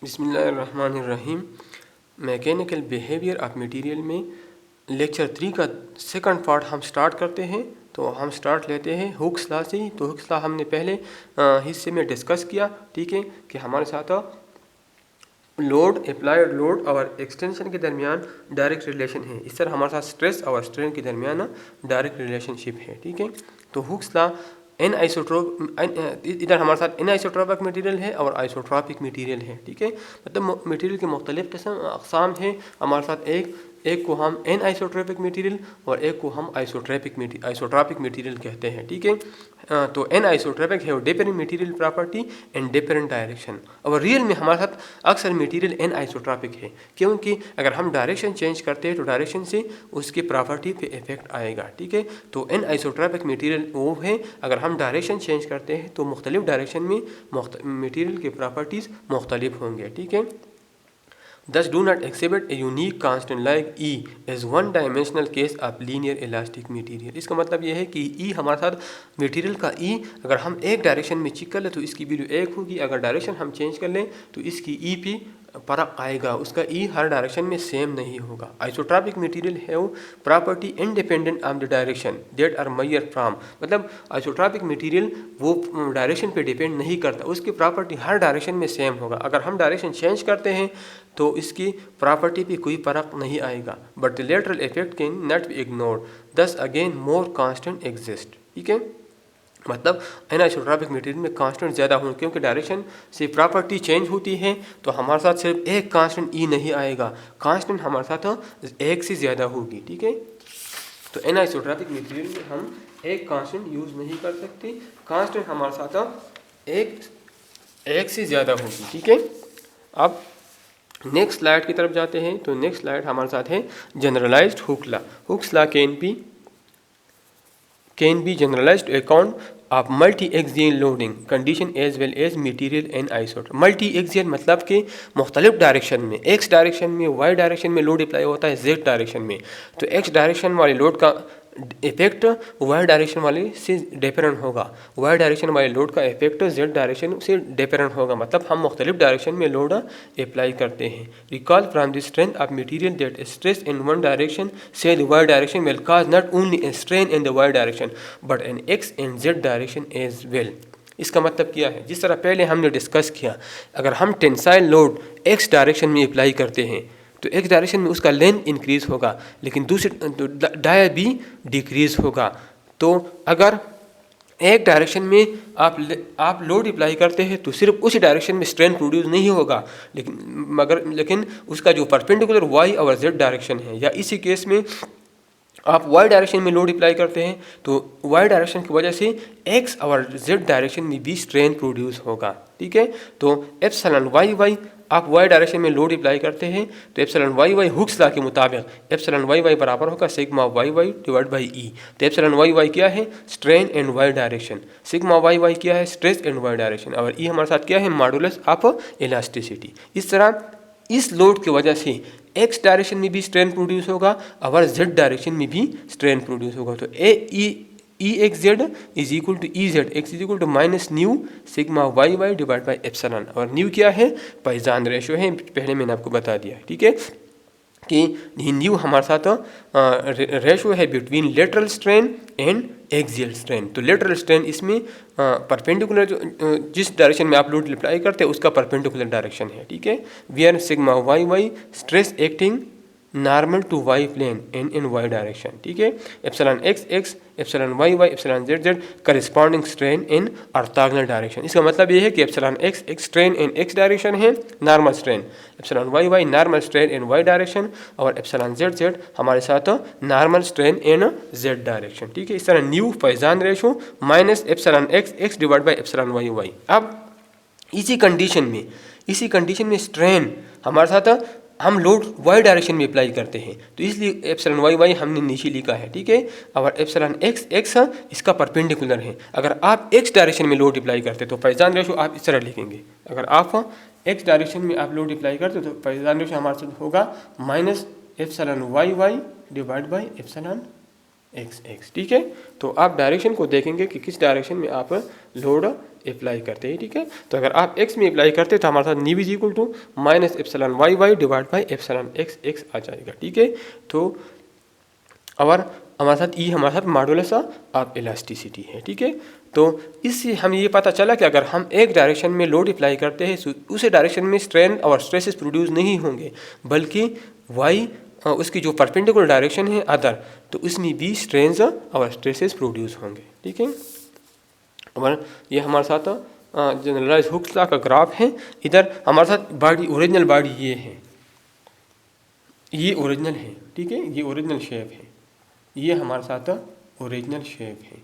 बिस्मिल्लाहिर्रहमानिर्रहीम। Mechanical behaviour of material में lecture 3 का सेकंड पार्ट हम स्टार्ट करते हैं। तो हम स्टार्ट लेते हैं हुक्स लॉ से। तो हुक्स लॉ हमने पहले हिस्से में डिस्कस किया, ठीक है, कि हमारे साथ लोड, अप्लाइड लोड और एक्सटेंशन के दरमियान डायरेक्ट रिलेशन है। इस तरह हमारे साथ स्ट्रेस और स्ट्रेन के दरमियान डायरेक्ट रिलेशनशिप है, ठीक है। तो हुक्स लॉ एन आइसोट्रोप, इधर हमारे साथ एन आइसोट्रोपिक मटेरियल है और आइसोट्रोपिक मटेरियल है, ठीक है। मतलब मटेरियल के मुख्तलिफ किस्म अक़साम हैं हमारे साथ। एक को हम एन आइसोट्रोपिक मटेरियल और एक को हम आइसोट्रोपिक मटेरियल कहते हैं, ठीक है। तो एन आइसोट्रोपिक है different material property and different direction. और रियल में हमारे साथ अक्सर मटेरियल एन आइसोट्रोपिक है, क्योंकि अगर हम डायरेक्शन चेंज करते हैं तो डायरेक्शन से उसकी प्रॉपर्टी पे इफेक्ट आएगा, ठीक है। तो एन आइसोट्रोपिक मटेरियल वो है अगर हम डायरेक्शन चेंज करते हैं तो मुख्तलिफ डायरेक्शन में मटेरियल के प्रॉपर्टीज़ मुख्तलिफ होंगे, ठीक है। Thus do not exhibit a unique constant like E as one dimensional case of linear elastic material। इसका मतलब यह है कि E हमारे साथ मटेरियल का E अगर हम एक डायरेक्शन में चेक कर लें तो इसकी वैल्यू एक होगी, अगर डायरेक्शन हम चेंज कर लें तो इसकी E पे फ़र्क आएगा, उसका E हर डायरेक्शन में सेम नहीं होगा। आइसोट्रोपिक मटेरियल है वो property independent of the direction that are measured from. मतलब आइसोट्रोपिक मटेरियल वो डायरेक्शन पे डिपेंड नहीं करता, उसकी प्रॉपर्टी हर डायरेक्शन में सेम होगा। अगर हम डायरेक्शन चेंज करते हैं तो इसकी प्रॉपर्टी पे कोई फ़र्क नहीं आएगा। But the lateral effect can not be ignored, दस अगेन मोर कांस्टेंट एग्जिस्ट, ठीक है। मतलब एनाइसोट्रोपिक मटेरियल में कांस्टेंट ज़्यादा हों, क्योंकि डायरेक्शन से प्रॉपर्टी चेंज होती है तो हमारे साथ सिर्फ एक कांस्टेंट ई नहीं आएगा, कांस्टेंट हमारे साथ एक से ज़्यादा होगी, ठीक है। तो एनाइसोट्रोपिक मटेरियल में हम एक कांस्टेंट यूज़ नहीं कर सकते, कांस्टेंट हमारे साथ एक से ज़्यादा होगी, ठीक है। अब नेक्स्ट स्लाइड की तरफ जाते हैं। तो नेक्स्ट स्लाइड हमारे साथ है generalized Hooke's law. Hooke's law can be generalized to account of multi-axial loading condition as well as material and isotope। multi-axial मतलब कि मुख्तलिफ डायरेक्शन में, x डायरेक्शन में, y डायरेक्शन में लोड अप्लाई होता है z डायरेक्शन में, तो x डायरेक्शन वाले लोड का इफेक्ट y डायरेक्शन वाले से डिफरेंट होगा, y डायरेक्शन वाले लोड का इफेक्ट z डायरेक्शन से डिफरेंट होगा। मतलब हम मुख्तलिफ डायरेक्शन में लोड अप्लाई करते हैं। Recall from the strength of material that stress in one direction से the y direction will cause not only a strain in the y direction but in x and z direction as well. इसका मतलब क्या है, जिस तरह पहले हमने discuss किया, अगर हम टेंसाइल लोड x डायरेक्शन में अप्लाई करते हैं तो एक डायरेक्शन में उसका लेंथ इंक्रीज होगा लेकिन दूसरे डाया भी डिक्रीज होगा। तो अगर एक डायरेक्शन में आप लोड अप्लाई करते हैं तो सिर्फ उस डायरेक्शन में स्ट्रेन प्रोड्यूस नहीं होगा, लेकिन उसका जो परपेंडिकुलर y और z डायरेक्शन है, या इसी केस में आप y डायरेक्शन में लोड अप्लाई करते हैं तो y डायरेक्शन की वजह से x और z डायरेक्शन में भी स्ट्रेन प्रोड्यूस होगा, ठीक है। तो एप्सिलॉन y आप y डायरेक्शन में लोड अप्लाई करते हैं तो एप्सिलॉन y हुक्स लॉ के मुताबिक एप्सिलॉन y बराबर होगा सिग्मा y डिवाइड बाई ई। तो एप्सिलॉन y क्या है, strain and y direction, sigma y क्या है, स्ट्रेस एंड y डायरेक्शन, और ई हमारे साथ क्या है, मॉडुलस ऑफ इलास्टिसिटी। इस तरह इस लोड की वजह से x डायरेक्शन में भी स्ट्रेन प्रोड्यूस होगा और z डायरेक्शन में भी स्ट्रेन प्रोड्यूस होगा। तो E X Z is equal to E Z X is equal to minus nu sigma Y divide by epsilon, और न्यू क्या है, पाइजान रेशो है, पहले मैंने आपको बता दिया, ठीक है, कि न्यू हमारे साथ रेशो है between lateral strain and axial strain. तो लेटरल स्ट्रेन इसमें परपेंडिकुलर जिस डायरेक्शन में आप लोड अप्लाई करते हैं उसका परपेंडिकुलर डायरेक्शन है, ठीक है। Where sigma Y stress acting normal to y plane and in y direction, ठीक है। Epsilon x epsilon y epsilon z corresponding strain in orthogonal direction. इसका मतलब ये है कि epsilon x strain in x direction है, normal strain, epsilon y normal strain in y direction, और epsilon z हमारे साथ normal strain in z direction, ठीक है। इस तरह nu Poisson ratio minus epsilon x divide by epsilon y। अब इसी कंडीशन में स्ट्रेन हमारे साथ हम लोड y डायरेक्शन में अप्लाई करते हैं तो इसलिए एप्सिलॉन y हमने नीचे लिखा है, ठीक है। और एप्सिलॉन x इसका परपेंडिकुलर है। अगर आप x डायरेक्शन में लोड अप्लाई करते तो पाइजान रेशो आप इस तरह लिखेंगे, अगर आप x डायरेक्शन में आप लोड अप्लाई करते तो पाइजान रेशो हमारे साथ होगा minus epsilon y divide by epsilon x, ठीक है। तो आप डायरेक्शन को देखेंगे कि किस डायरेक्शन में आप लोड अप्लाई करते हैं, ठीक है। तो अगर आप x में अप्लाई करते हैं तो हमारे साथ nu is equal to minus epsilon Y Y divide by epsilon x X आ जाएगा, ठीक है। तो और हमारे साथ ई हमारे साथ मॉडुलस ऑफ इलास्टिसिटी है, ठीक है। तो इससे हमें ये पता चला कि अगर हम एक डायरेक्शन में लोड अप्लाई करते हैं उस डायरेक्शन में स्ट्रेन और स्ट्रेसेस प्रोड्यूस नहीं होंगे, बल्कि वाई उसकी जो परपेंडिकुलर डायरेक्शन है अदर, तो उसमें भी स्ट्रेन्स और स्ट्रेसेस प्रोड्यूस होंगे, ठीक है। और ये हमारे साथ जनरलाइज हुक्स लॉ का ग्राफ है। इधर हमारे साथ बॉडी ओरिजिनल बॉडी ये है, ये ओरिजिनल है, ठीक है, ये ओरिजिनल शेप है, ये हमारे साथ ओरिजिनल शेप है,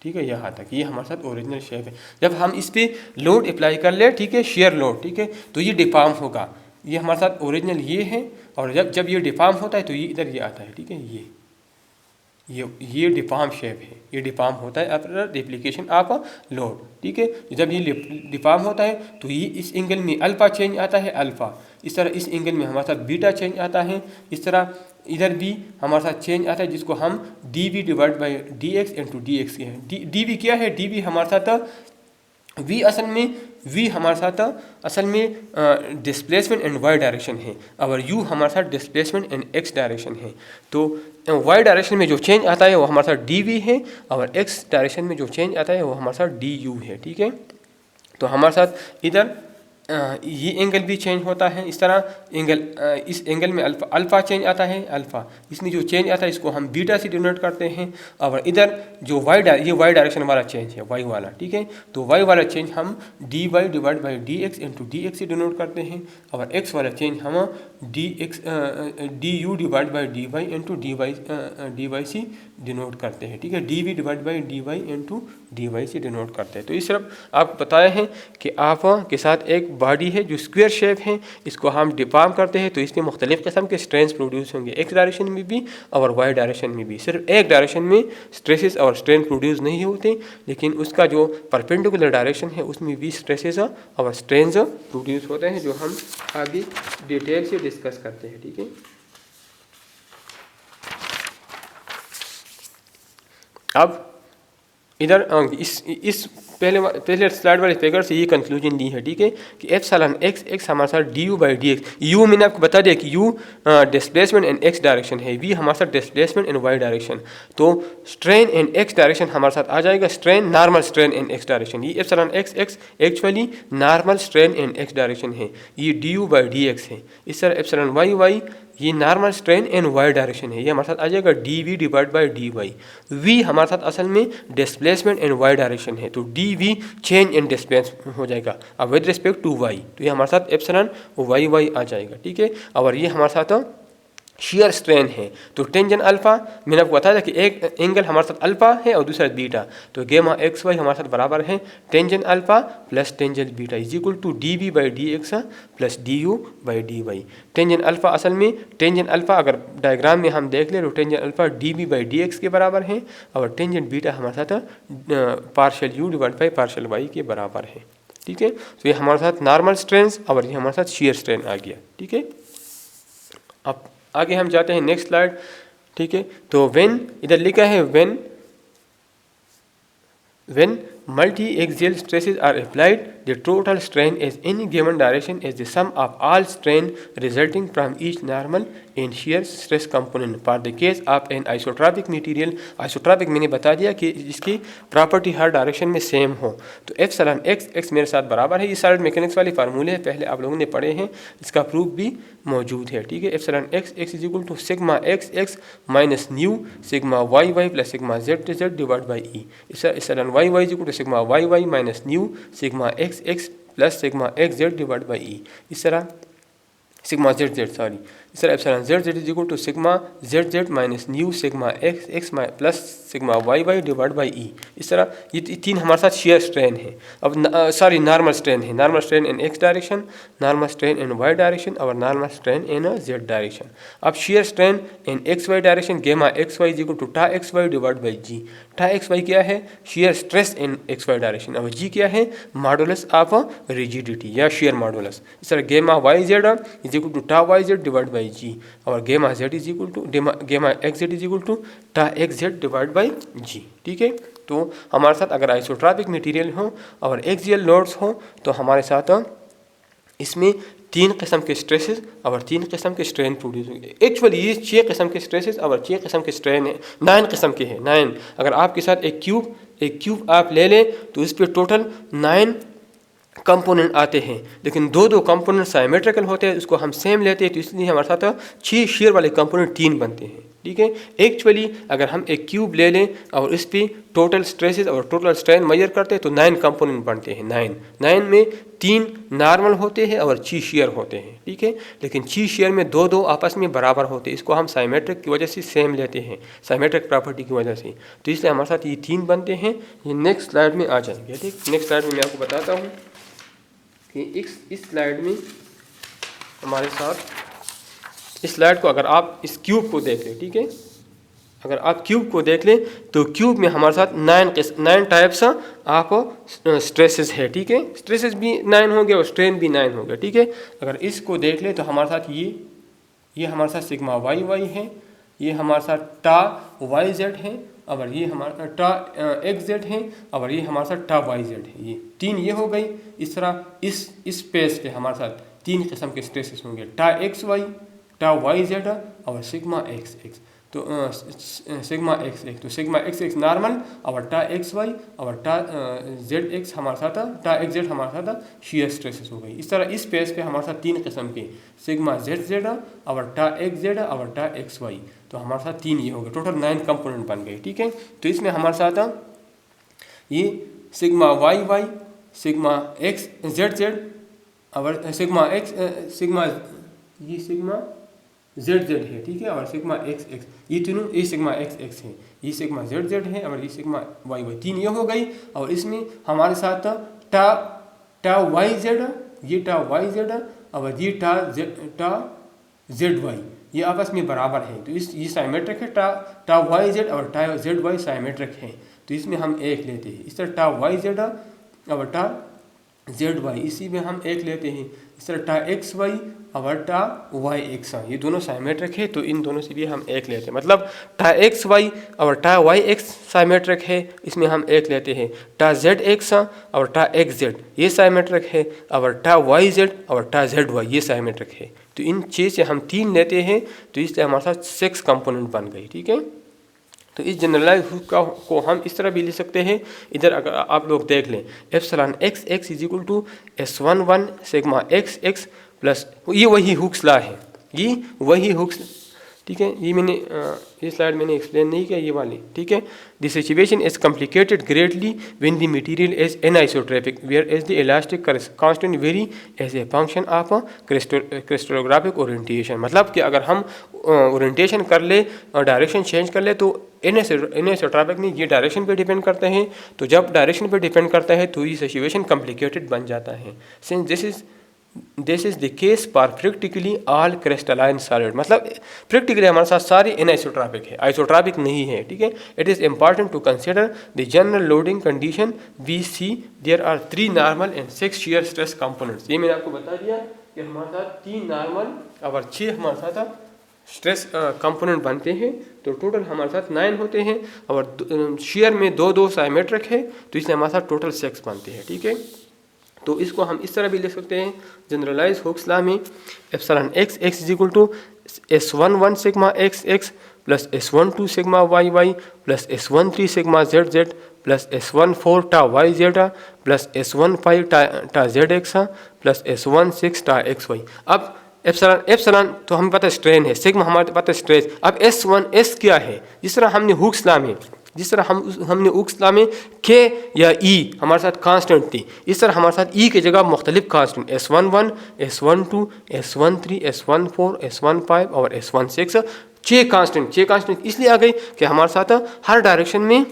ठीक है, यहाँ तक ये हमारे साथ ओरिजिनल शेप है। जब हम इस पर लोड अप्लाई कर ले, ठीक है, शेयर लोड, ठीक है, तो ये डिफॉर्म होगा। ये हमारे साथ ओरिजिनल ये है, और जब ये डिफॉर्म होता है तो ये इधर ये आता है, ठीक है, ये डिफॉर्म शेप है, ये डिफॉर्म होता है आफ्टर एप्लीकेशन ऑफ लोड, ठीक है। जब ये डिफॉर्म होता है तो ये इस एंगल में अल्फा चेंज आता है, अल्फा, इस तरह इस एंगल में हमारे साथ बीटा चेंज आता है, इस तरह इधर भी हमारे साथ चेंज आता है, जिसको हम d v divide by D x into d x के हैं। डी वी क्या है, डी वी हमारे साथ वी असल में वी हमारे साथ असल में डिस्प्लेसमेंट एंड वाई डायरेक्शन है, और यू हमारे साथ डिस्प्लेसमेंट एंड एक्स डायरेक्शन है। तो वाई डायरेक्शन में जो चेंज आता है वो हमारे साथ डी वी है, और एक्स डायरेक्शन में जो चेंज आता है वो हमारे साथ डी यू है, ठीक है। तो हमारे साथ इधर ये एंगल भी चेंज होता है, इस तरह एंगल इस एंगल में अल्फ़ा चेंज आता है, अल्फ़ा, इसमें जो चेंज आता है इसको हम बीटा से डिनोट करते हैं। और इधर जो ये वाई डायरेक्शन वाला चेंज है, वाई वाला, ठीक है, तो वाई वाला चेंज हम d y divide by D x into d x से डिनोट करते हैं, और एक्स वाला चेंज हम d u divide by d y into d y से डिनोट करते हैं, ठीक है, d v divide by d y into d y से डिनोट करते हैं। तो इस तरफ आपको बताया है कि आप के साथ एक बॉडी है जो स्क्वायर शेप है, इसको हम डिफॉर्म करते हैं तो इसमें मुख्तलिफ़ किस्म के स्ट्रेंस प्रोड्यूस होंगे, एक्स डायरेक्शन में भी और वाई डायरेक्शन में भी। सिर्फ एक डायरेक्शन में स्ट्रेसेस और स्ट्रेन प्रोड्यूस नहीं होते, लेकिन उसका जो परपेंडिकुलर डायरेक्शन है उसमें भी स्ट्रेसेस और स्ट्रेन्स प्रोड्यूस होते हैं, जो हम आगे डिटेल से डिस्कस करते हैं, ठीक है। अब इधर इस पहले स्लाइड वाले फिगर से ये कंक्लूजन ली है, ठीक है, कि एप्सिलॉन एक्स एक्स हमारे साथ D you by D X, U मैंने आपको बता दिया कि U displacement and X direction है, वी हमारे साथ डिस्प्लेसमेंट एंड वाई डायरेक्शन। तो स्ट्रेन एंड एक्स डायरेक्शन हमारे साथ आ जाएगा, strain normal strain and X direction. ये epsilon x X actually normal strain and X direction है, ये D you by D X है। इस तरह एप्सिलॉन वाई वाई ये normal strain and Y direction है, ये हमारे साथ आ जाएगा d v divide by d y. V हमारे साथ असल में डिस्प्लेसमेंट एंड वाई डायरेक्शन है, तो d v change and displace हो जाएगा अब विद रिस्पेक्ट टू वाई, तो ये हमारे साथ एप्सिलॉन वाई वाई आ जाएगा, ठीक है। और ये हमारे साथ शेयर स्ट्रेन है, तो टेंजेंट अल्फा मैंने आपको बताया कि एक एंगल हमारे साथ अल्फा है और दूसरा बीटा, तो गेमा एक्स वाई हमारे साथ बराबर है tangent alpha plus tangent beta is equal to d v by D x plus d you by d y. Tangent alpha असल में टेंजेंट अल्फा अगर डायग्राम में हम देख ले तो tangent alpha d v by D x के बराबर है, और टेंजेंट बीटा हमारे साथ partial u divide by partial y के बराबर है, ठीक है। तो ये हमारे साथ नॉर्मल स्ट्रेन्स और ये हमारे साथ शेयर स्ट्रेन आ गया, ठीक है। अब आगे हम जाते हैं नेक्स्ट स्लाइड, ठीक है। तो व्हेन इधर लिखा है when multi-axial stresses are applied, the total strain is any given direction is the sum of all strain resulting from each normal and shear stress component for the case of an isotropic material। Isotropic मैंने बता दिया कि इसकी property हर direction में same हो, तो epsilon x x मेरे साथ बराबर है, ये सॉलिड मैकेनिक्स वाले फार्मूले हैं, पहले आप लोगों ने पढ़े हैं, इसका प्रूफ भी मौजूद है, ठीक है। Epsilon x x is equal to sigma x x minus nu sigma y y plus sigma z z divide by E. Epsilon Y y is equal to sigma y y minus nu sigma x x plus sigma x z divide by E. इस तरह sigma z z sorry इस तरह epsilon z z is equal to sigma z z minus nu sigma x x plus sigma y Y divide by E. इस तरह ये तीन हमारे साथ शेयर स्ट्रेन है, अब नॉर्मल स्ट्रेन है, normal strain in x direction, normal strain in y direction और normal strain in z direction. अब shear strain in x y direction gamma x y is equal to tau x y divide by G. Tau x y क्या है, shear stress in x y direction, और G क्या है, modulus of rigidity या shear modulus. इस तरह gamma y z is equal to tau y z divide by G, और gamma z is equal to gamma x Z is equal to tau x z divide by G. ठीक है, तो हमारे साथ अगर isotropic material हो और axial loads हो तो हमारे साथ इसमें 3 किस्म के स्ट्रेसेस और 3 किस्म के स्ट्रेन प्रोड्यूस होंगे। एक्चुअली ये 6 किस्म के स्ट्रेसेस और 6 किस्म के स्ट्रेन है, 9 किस्म के हैं, 9। अगर आपके साथ एक क्यूब आप ले लें तो इस पर टोटल 9 कंपोनेंट आते हैं, लेकिन दो कंपोनेंट साइमेट्रिकल होते हैं, उसको हम सेम लेते हैं तो इसलिए हमारे साथ 6 शेयर वाले कंपोनेंट 3 बनते हैं। ठीक है, एक्चुअली अगर हम एक क्यूब ले लें और इस पर टोटल स्ट्रेसेस और टोटल स्ट्रेन मेजर करते हैं तो 9 कंपोनेंट बनते हैं। 9 में 3 नॉर्मल होते हैं और 6 शेयर होते हैं। ठीक है, लेकिन 6 शेयर में दो आपस में बराबर होते हैं, इसको हम साइमेट्रिक की वजह से सेम लेते हैं, साइमेट्रिक प्रॉपर्टी की वजह से, तो इसलिए हमारे साथ ये 3 बनते हैं। ये नेक्स्ट स्लाइड में आ जाएंगे। ठीक, नेक्स्ट स्लाइड में मैं आपको बताता हूँ कि इस स्लाइड में हमारे साथ, इस स्लाइड को अगर आप इस क्यूब को देख लें, ठीक है, अगर आप क्यूब को देख लें तो क्यूब में हमारे साथ 9 टाइप्स आप स्ट्रेसेस है। ठीक है, स्ट्रेसेस भी 9 होंगे और स्ट्रेन भी 9 होंगे। ठीक है, अगर इसको देख लें तो हमारे साथ ये हमारे साथ सिग्मा वाई वाई है, ये हमारे साथ टा वाई जेड है, और ये हमारा टा एक्स जेड है, और ये हमारे साथ टा वाई जेड है। ये 3 ये हो गई। इस तरह इस स्पेस पे हमारे साथ 3 किस्म के स्ट्रेसेस होंगे, टा एक्स वाई, टा वाई जेड और सिग्मा एक्स एक्स। तो सिग्मा एक्स एक्स, तो सिग्मा एक्स एक्स नॉर्मल और टा एक्स वाई और टा जेड एक्स हमारे साथ, टा एक्स जेड हमारे साथ शेयर स्ट्रेसेस हो गई। इस तरह इस पेज पे हमारे साथ 3 किस्म के सिग्मा जेड जेड और टा एक्स जेड और टा एक्स वाई, तो हमारे साथ 3 ये हो गए, टोटल 9 कंपोनेंट बन गए। ठीक है, तो इसमें हमारे साथ ये sigma y y, sigma x z z और सिग्मा जेड जेड है। ठीक है, और सिग्मा एक्स एक्स, ये तीनों, ये सिग्मा एक्स एक्स है, ये सिग्मा जेड जेड है और ये सिग्मा वाई वाई, 3 ये हो गई। और इसमें हमारे साथ टा वाई जेड, ये टा वाई जेड और ये टा जेड वाई, ये आपस में बराबर है, तो ये साइमेट्रिक है। टा वाई जेड और टा जेड वाई साइमेट्रिक है, तो इसमें हम 1 लेते हैं। इस तरह टा वाई जेड और टा जेड वाई, इसी में हम 1 लेते हैं। इस तरह टा एक्स वाई और टा वाई एक्स, ये दोनों साइमेट्रिक है, तो इन दोनों से भी हम 1 लेते हैं। मतलब टा एक्स वाई और टा वाई एक्स साइमेट्रिक है, इसमें हम 1 लेते हैं। टा जेड एक्स और टा एक्स जेड ये साइमेट्रिक है, और टा वाई जेड और टा जेड वाई ये साइमेट्रिक है, तो इन चीज़ से हम 3 लेते हैं, तो इसलिए हमारे साथ 6 कंपोनेंट बन गई। ठीक है, तो इस जनरलाइज को हम इस तरह भी लिख सकते हैं। इधर अगर आप लोग देख लें, epsilon x x is equal to S11 sigma x x plus, ये वही हुक्स लॉ है, ये वही हुक्स। ठीक है, ये मैंने ये स्लाइड मैंने एक्सप्लेन नहीं किया, ये वाली। ठीक है, the situation is complicated greatly when the material is anisotropic whereas the elastic constant vary as a function of crystallographic orientation. मतलब कि अगर हम ओरिएंटेशन कर ले और डायरेक्शन चेंज कर ले तो एनिसोट्रोपिक में ये डायरेक्शन पे डिपेंड करते हैं, तो जब डायरेक्शन पे डिपेंड करता है तो ये सिचुएशन कॉम्प्लिकेटेड बन जाता है। Since this is the case for practically all crystalline solid, मतलब प्रैक्टिकली हमारे साथ सारी एनिसोट्रोपिक है, आइसोट्रोपिक नहीं है। ठीक है, it is important to consider the general loading condition we see there are 3 normal and 6 shear stress components. ये मैंने आपको बता दिया कि हमारे साथ 3 नॉर्मल और 6 हमारे साथ स्ट्रेस कंपोनेंट बनते हैं, तो टोटल हमारे साथ 9 होते हैं, और शेयर में 2 साइमेट्रिक है, तो इसलिए हमारे साथ टोटल 6 बनते हैं। ठीक है, तो इसको हम इस तरह भी लिख सकते हैं जनरलाइज हुक्स लॉ में, epsilon x x is equal to S11 sigma x x plus S12 sigma y y plus S13 sigma z z plus S14 tau y Z plus S15 टा जेड एक्स प्लस S16 टा x Y. अब epsilon तो हमें पता है strain है, sigma हमारे पता है स्ट्रेस। अब S1 क्या है, जिस तरह हमने हुक्स लॉ में, जिस तरह हमने हुक्स लॉ में के या ई हमारे साथ कांस्टेंट थी, इस तरह हमारे साथ ई की जगह मुख्तलिफ constant S11 S12 S13 S14 S15 और S16 6 कांस्टेंट इसलिए आ गई कि हमारे साथ हर डायरेक्शन में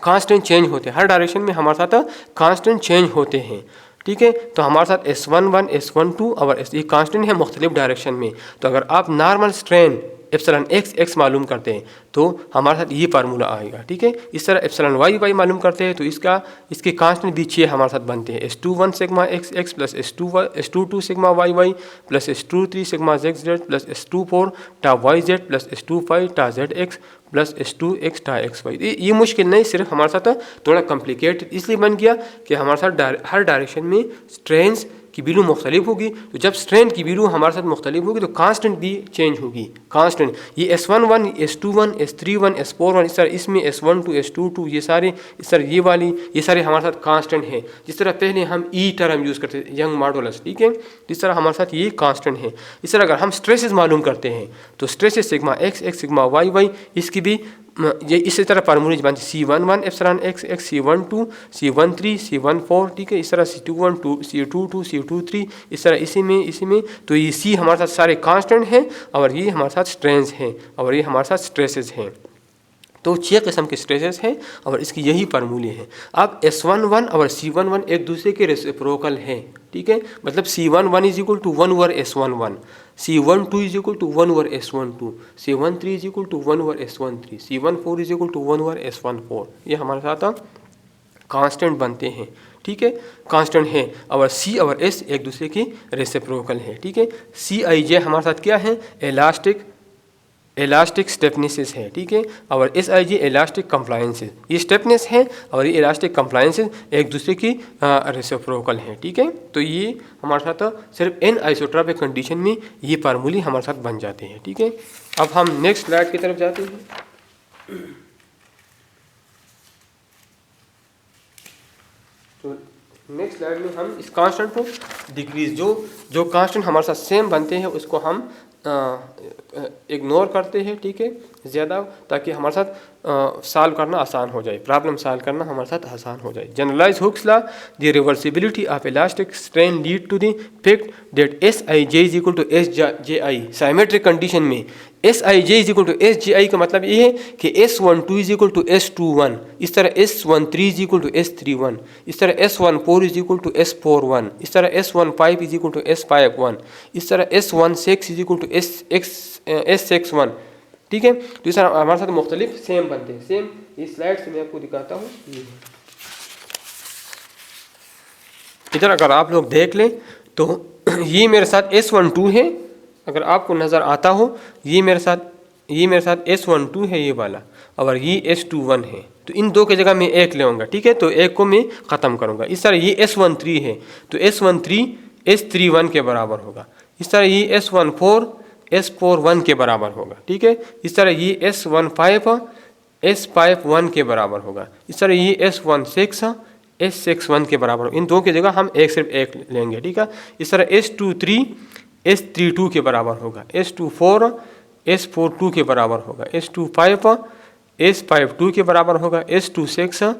कांस्टेंट चेंज होते हैं, हर डायरेक्शन में हमारे साथ कांस्टेंट चेंज होते हैं। ठीक है, तो हमारे साथ S11 S12 और ये कांस्टेंट है मुख्तलिफ डायरेक्शन में। तो अगर आप नॉर्मल स्ट्रेन एप्सिलॉन एक्स मालूम करते हैं तो हमारे साथ ये फार्मूला आएगा, ठीक है। इस तरह एप्सिलॉन वाई मालूम करते हैं तो इसके कांस्टेंट भी 6 हमारे साथ बनते हैं, S21 sigma x plus S22 sigma y plus S23 sigma z plus S24 tau y Z plus S25 टा जेड एक्स प्लस S2x टा एक्स वाई। ये मुश्किल नहीं, सिर्फ हमारे साथ थोड़ा कॉम्प्लिकेटेड इसलिए बन गया कि हमारे साथ हर डायरेक्शन में स्ट्रेंस की वैल्यू मुख्तलिफ होगी। तो जब स्ट्रेंथ की वैल्यू हमारे साथ मुख्तलिफ होगी तो कांस्टेंट भी चेंज होगी। कांस्टेंट ये S11, S21, S31, S41, इस तरह इसमें S12, S22 ये सारे इस तरह ये सारे हमारे साथ कांस्टेंट हैं। जिस तरह पहले हम ई टर्म यूज़ करते थे यंग मॉडुलस, ठीक है, इस तरह हमारे साथ ये कांस्टेंट है। इस तरह अगर हम स्ट्रेसेस मालूम करते हैं तो stresses sigma x sigma y इसकी भी ये इसी तरह फार्मूलेज बनती C11 epsilon x C12 C13 C14, ठीक है, इस तरह C21 C22 C23 इस तरह इसी में तो ये C हमारे साथ सारे कांस्टेंट हैं और ये हमारे साथ स्ट्रेंस हैं और ये हमारे साथ स्ट्रेसेस हैं। तो 6 किस्म के स्ट्रेसेस हैं और इसकी यही फार्मूले हैं। अब S11 और C11 एक दूसरे के रेसिप्रोकल हैं, ठीक है, मतलब C11 is equal to 1 over S11, C12 is equal to 1 over S12, C13 is equal to 1 over S13, C14 is equal to 1 over S14। ये हमारे साथ कांस्टेंट बनते हैं, ठीक है, कांस्टेंट है। और C और S एक दूसरे की रेसिप्रोकल है, ठीक है। Cij हमारे साथ क्या है, इलास्टिक स्टेपनेसेस है, ठीक है, और Sij इलास्टिक कंप्लायंसेस। ये स्टेपनेस है और ये इलास्टिक कंप्लायंसेस एक दूसरे की रेसिप्रोकल हैं, ठीक है। तो ये हमारे साथ सिर्फ n आइसोट्रोपिक कंडीशन में ये फार्मूले हमारे साथ बन जाते हैं, ठीक है। अब हम नेक्स्ट स्लाइड की तरफ जाते हैं। तो नेक्स्ट स्लाइड में हम इस कांस्टेंट को डिक्रीज जो कांस्टेंट हमारे साथ सेम बनते हैं उसको हम इग्नोर करते हैं, ठीक है, ज़्यादा, ताकि हमारे साथ सॉल्व करना आसान हो जाए, प्रॉब्लम सॉल्व करना हमारे साथ आसान हो जाए। Generalize Hooke's law, the reversibility of elastic strain lead to the fact that Sij is equal to Sji। Symmetric condition में Sij is equal to Sji का मतलब ये है कि S12 is equal to S21, इस तरह S13 is equal to S31, इस तरह S14 is equal to S41, इस तरह S15 is equal to S51, इस तरह S16 is equal to S61, ठीक है। तो इस तरह हमारे साथ मुख्तलिफ सेम बनते हैं। सेम इस स्लाइड से मैं आपको दिखाता हूँ। इधर अगर आप लोग देख लें तो ये मेरे साथ S12 है, अगर आपको नज़र आता हो ये मेरे साथ S12 है ये वाला, और ये S21 है। तो इन दो की जगह मैं एक ले आऊँगा, ठीक है, तो एक को मैं ख़त्म करूँगा। इस तरह ये S13 है तो S13 S31 के बराबर होगा। इस तरह ये S14 S41 के बराबर होगा, ठीक है। इस तरह ये S15 S51 के बराबर होगा। इस तरह ये S16 S61 के बराबर होगा। इन दो की जगह हम सिर्फ एक लेंगे, ठीक है। इस तरह S23 S32 के बराबर होगा, S24 S42 के बराबर होगा, S25 S52 के बराबर होगा, S26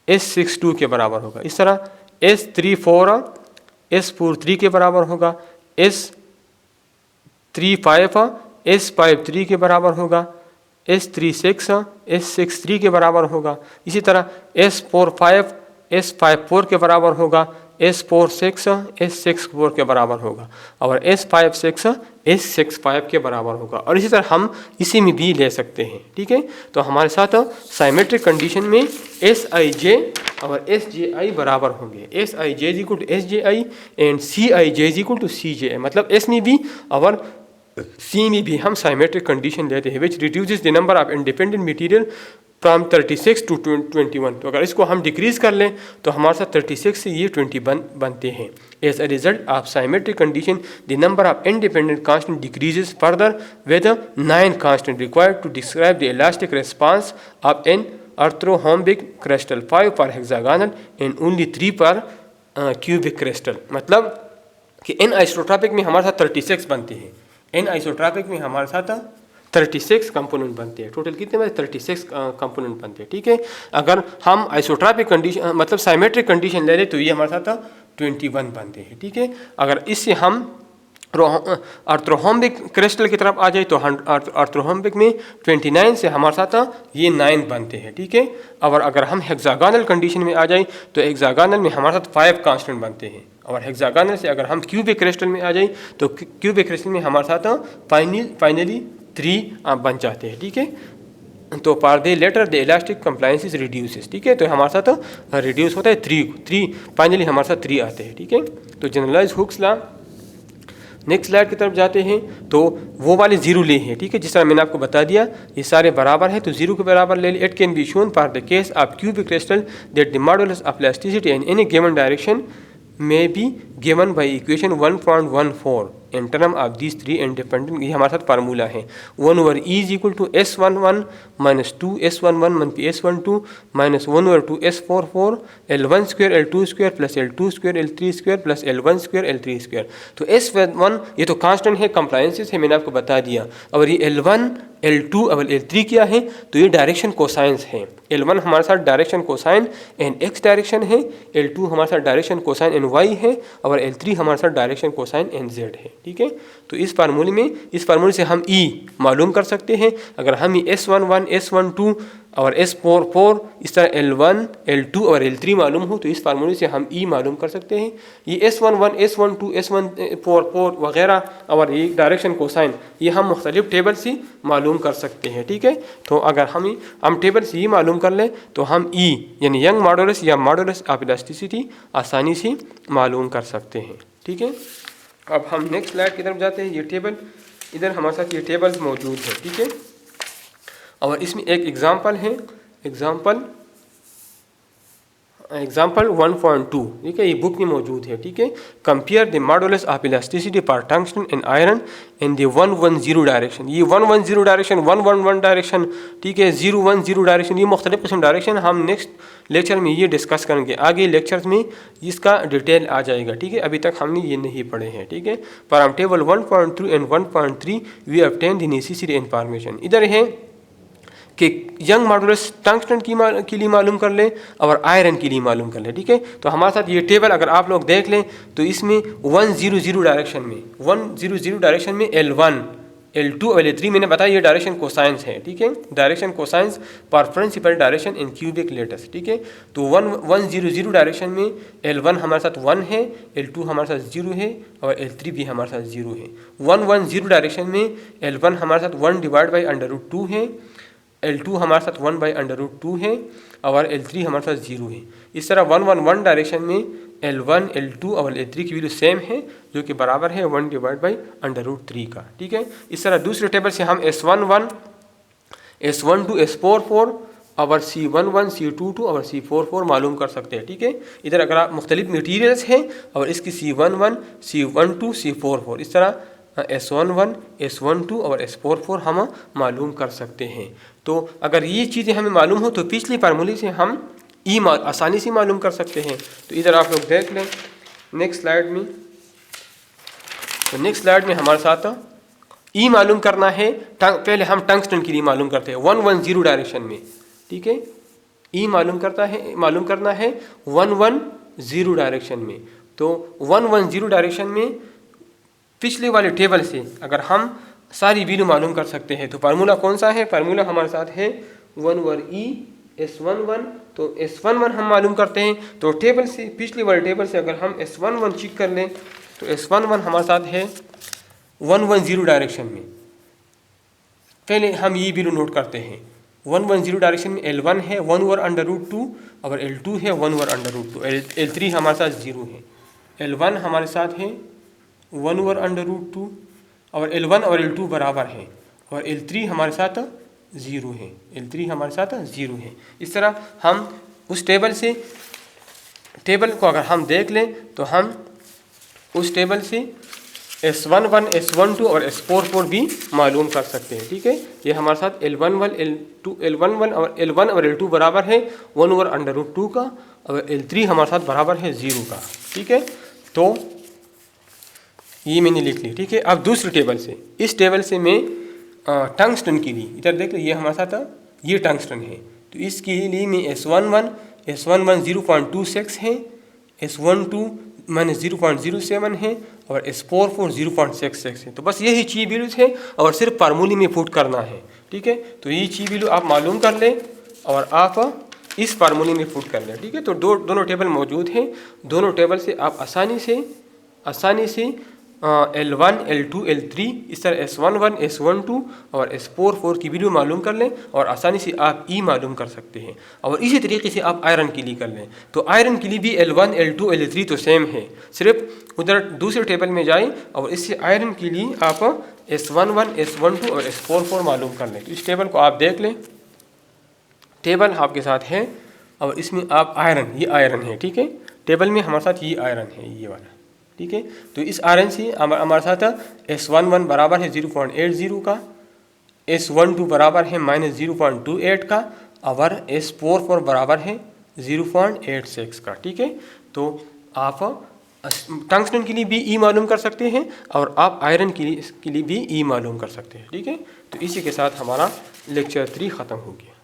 S62 के बराबर होगा। इस तरह S34 S43 के बराबर होगा, S35 S53 के बराबर होगा, S36 S63 के बराबर होगा। इसी तरह S45 S54 के बराबर होगा, S46 S64 के बराबर होगा, और S56 S65 के बराबर होगा। और इसी तरह हम इसी में भी ले सकते हैं, ठीक है। तो हमारे साथ साइमेट्रिक कंडीशन में Sij और Sji बराबर होंगे। Sij is equal to Sji and Cij is equal to Cj, मतलब S में भी और C में भी हम साइमेट्रिक कंडीशन लेते हैं, which reduces the number of independent material from 36 to 21। तो अगर इसको हम डिक्रीज़ कर लें तो हमारे साथ 36 से ये 20 बनते हैं। As a result of symmetric condition the number of independent constant decreases further with 9 constant required to describe the elastic response of an orthorhombic crystal, 5 पर हेक्सागोनल एंड ओनली 3 पर क्यूबिक क्रिस्टल। मतलब कि एन आइसोट्रोपिक में हमारे साथ 36 बनते हैं, N isotropic में हमारे साथ 36 कंपोनेंट बनते हैं। टोटल कितने बचे? 36 कंपोनेंट बनते हैं, ठीक है। अगर हम आइसोट्रोपिक कंडीशन मतलब साइमेट्रिक कंडीशन ले लें तो ये हमारे साथ 21 बनते हैं, ठीक है। अगर इससे हम ऑर्थोरोम्बिक क्रिस्टल की तरफ आ जाए तो ऑर्थोरोम्बिक में 29 से हमारे साथ ये 9 बनते हैं, ठीक है। और अगर हम हेक्सागोनल कंडीशन में आ जाए तो हेक्सागोनल में हमारे साथ 5 कांस्टेंट बनते हैं, और हेक्सागोनल से अगर हम क्यूबिक क्रिस्टल में आ जाए तो क्यूबिक क्रिस्टल में हमारे साथ फाइनली 3 बन जाते हैं, ठीक है। तो for the latter the elastic compliance is reduces, ठीक है। तो हमारे साथ रिड्यूस होता है 3 फाइनली हमारे साथ 3 आते हैं, ठीक है। तो generalize Hooke's law, next slide की तरफ जाते हैं तो वो वाले जीरो ले हैं, ठीक है। जिस तरह मैंने आपको बता दिया ये सारे बराबर है तो जीरो के बराबर ले। It can be shown for the case of cubic crystal that the modulus of elasticity in any given direction may be given by equation 1.14 in term of this 3 independent. ये हमारे साथ फार्मूला है 1/e is equal to S11 minus 2S11 minus S12 minus 1/2S44 L1 square L2 square plus L2 square L3 square plus L1 square L3 square. तो S1 ये तो constant है, compliances है, मैंने आपको बता दिया। और ये L1 L2 और L3 क्या है तो ये डायरेक्शन कोसाइंस है। L1 हमारे साथ direction cosine in x direction है, L2 हमारे साथ डायरेक्शन कोसाइन एन y है और L3 हमारे साथ डायरेक्शन कोसाइन एन z है, ठीक है। तो इस फार्मूले से हम E मालूम कर सकते हैं। अगर हम ये S11 S12 और S44 इस तरह L1 L2 और L3 मालूम हो तो इस फार्मूले से हम E मालूम कर सकते हैं। ये S11 S12 S144 वगैरह और ये डायरेक्शन कोसाइन ये हम मुख्तलिफ टेबल से मालूम कर सकते हैं, ठीक है। तो अगर हम टेबल से ये मालूम कर लें तो हम E यानी यंग मॉडुलस या मॉडुलस ऑफ इलास्टिसिटी आसानी से मालूम कर सकते हैं, ठीक है। अब हम नेक्स्ट स्लाइड की तरफ जाते हैं। ये टेबल इधर हमारे साथ ये टेबल्स मौजूद है, ठीक है। और इसमें एक एग्जाम्पल है, एग्जाम्पल 1.2, ठीक है। ये बुक में मौजूद है, ठीक है। Compare the modulus of elasticity for tungsten and iron in the 110 direction. ये 110 डायरेक्शन 111 डायरेक्शन, ठीक है, 010 डायरेक्शन, ये मुख्तलिफ किस्म डायरेक्शन हम नेक्स्ट लेक्चर में ये डिस्कस करेंगे। आगे लेक्चर्स में इसका डिटेल आ जाएगा, ठीक है। अभी तक हमने ये नहीं पढ़े हैं, ठीक है। From table 1.2 and 1.3 we obtain the necessary information. इधर है कि यंग मॉडुलस टंगस्टन के लिए मालूम कर लें और आयरन के लिए मालूम कर लें, ठीक है। तो हमारे साथ ये टेबल अगर आप लोग देख लें तो इसमें 100 डायरेक्शन में L1 L2 और L3 मैंने बताया ये डायरेक्शन कोसाइंस है, ठीक है। डायरेक्शन कोसाइंस पर principal direction in cubic letters, ठीक है। तो 100 डायरेक्शन में L1 हमारे साथ 1 है, L2 हमारे साथ 0 है और L3 भी हमारे साथ 0 है। 110 डायरेक्शन में L1 हमारे साथ 1 डिवाइड बाई √2 है, L2 हमारे साथ 1 बाई √2 है और L3 हमारे साथ 0 है। इस तरह 111 डायरेक्शन में L1 L2 और L3 की वैल्यू सेम है जो कि बराबर है 1 डिवाइड बाई √3 का, ठीक है। इस तरह दूसरे टेबल से हम S11 S12 S44 और C11 C22 और C44 मालूम कर सकते हैं, ठीक है। इधर अगर आप मुख्तलिफ मटीरियल्स हैं और इसकी C11 C12 C44 इस तरह S11 S12 और S44 हम मालूम कर सकते हैं। तो अगर ये चीज़ें हमें मालूम हो तो पिछले फार्मूले से हम E आसानी से मालूम कर सकते हैं। तो इधर आप लोग देख लें नेक्स्ट स्लाइड में। तो नेक्स्ट स्लाइड में हमारे साथ E मालूम करना है। पहले हम टंगस्टन के लिए मालूम करते हैं 110 डायरेक्शन में, ठीक है। E मालूम करना है 110 डायरेक्शन में। तो 110 डायरेक्शन में पिछले वाले टेबल से अगर हम सारी वैल्यू मालूम कर सकते हैं तो फार्मूला कौन सा है? फार्मूला हमारे साथ है 1/e S11। तो S11 हम मालूम करते हैं तो टेबल से पिछले वाले टेबल से अगर हम S11 चेक कर लें तो S11 हमारे साथ है 110 डायरेक्शन में। पहले हम ये वैल्यू नोट करते हैं 110 डायरेक्शन में L1 है 1/√2 और L2 है 1/√2, L3 हमारे साथ 0 है। L1 हमारे साथ है 1/√2 और L1 और L2 बराबर है और L3 हमारे साथ 0 है, L3 हमारे साथ 0 है। इस तरह हम उस टेबल को अगर हम देख लें तो हम उस टेबल से S11 S12 और S44 भी मालूम कर सकते हैं, ठीक है। ये हमारे साथ L11 और L2 बराबर है 1/√2 का और L3 हमारे साथ बराबर है 0 का, ठीक है। तो ये मैंने लिख ली, ठीक है। अब दूसरी टेबल से, इस टेबल से मैं टंगस्टन के लिए इधर देख लो, ये हमारे साथ ये टंगस्टन है तो इसके लिए मैं S11 0.26 है, S12 -0.07 है और S44 0.66 है। तो बस यही ची वैल्यूज है और सिर्फ फार्मूले में पुट करना है, ठीक है। तो ये ची वैल्यू आप मालूम कर लें और आप इस फार्मूले में पुट कर लें, ठीक है। तो दोनों टेबल मौजूद हैं, दोनों टेबल से आप आसानी से L1, L2, L3, इस तरह S11, S12 और S44 की वैल्यू मालूम कर लें और आसानी से आप E मालूम कर सकते हैं। और इसी तरीके से आप आयरन के लिए कर लें, तो आयरन के लिए भी L1, L2, L3 तो सेम है, सिर्फ उधर दूसरे टेबल में जाएं और इससे आयरन के लिए आप S11, S12 और S44 मालूम कर लें। तो इस टेबल को आप देख लें, टेबल आपके साथ है और इसमें आप आयरन, ये आयरन है, ठीक है, टेबल में हमारे साथ ये आयरन है, ये वाला, ठीक है। तो इस आयरन से हमारे साथ S11 बराबर है 0.80 का, S12 बराबर है -0.28 का और S44 बराबर है 0.86 का, ठीक है। तो आप टंगस्टन के लिए भी ई मालूम कर सकते हैं और आप आयरन के लिए भी ई मालूम कर सकते हैं, ठीक है। तो इसी के साथ हमारा लेक्चर 3 ख़त्म हो गया।